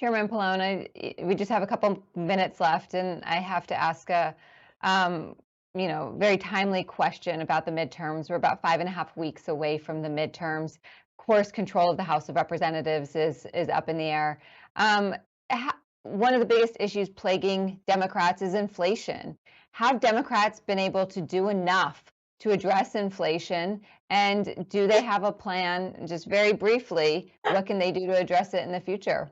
Chairman Pallone, we just have a couple minutes left, and I have to ask a, um, very timely question about the midterms. We're about 5.5 weeks away from the midterms. Of course, control of the House of Representatives is up in the air. Um, One of the biggest issues plaguing Democrats is inflation. Have Democrats been able to do enough to address inflation? And do they have a plan, just very briefly, what can they do to address it in the future?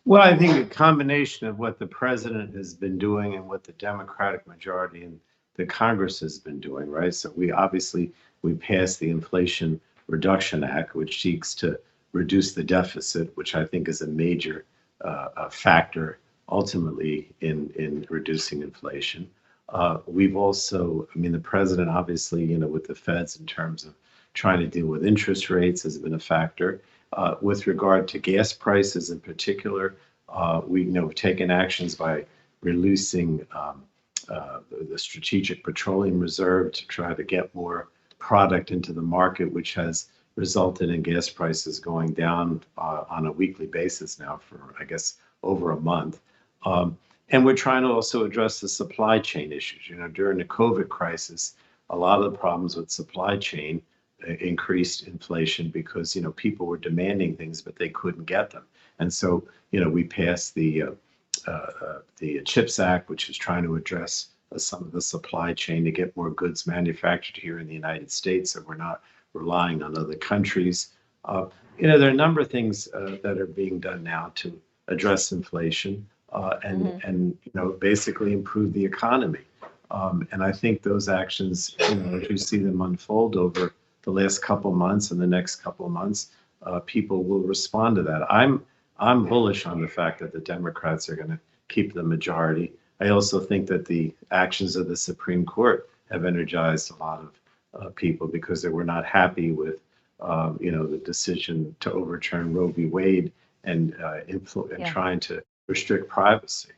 Well, I think a combination of what the president has been doing and what the Democratic majority in the Congress has been doing, right? So we passed the Inflation Reduction Act, which seeks to reduce the deficit, which I think is a major factor ultimately in reducing inflation. We've also, I mean, the president obviously, with the Feds in terms of trying to deal with interest rates has been a factor. With regard to gas prices in particular, we've taken actions by releasing the Strategic Petroleum Reserve to try to get more product into the market, which has resulted in gas prices going down on a weekly basis now for, I guess, over a month. And we're trying to also address the supply chain issues. During the COVID crisis, a lot of the problems with supply chain increased inflation because people were demanding things but they couldn't get them, and so we passed the CHIPS Act, which is trying to address some of the supply chain to get more goods manufactured here in the United States, so we're not relying on other countries. There are a number of things that are being done now to address inflation and basically improve the economy. And I think those actions, as we see them unfold over the last couple of months and the next couple of months, people will respond to that. I'm bullish on the fact that the Democrats are going to keep the majority. I also think that the actions of the Supreme Court have energized a lot of people because they were not happy with the decision to overturn Roe v. Wade and Yeah. trying to restrict privacy.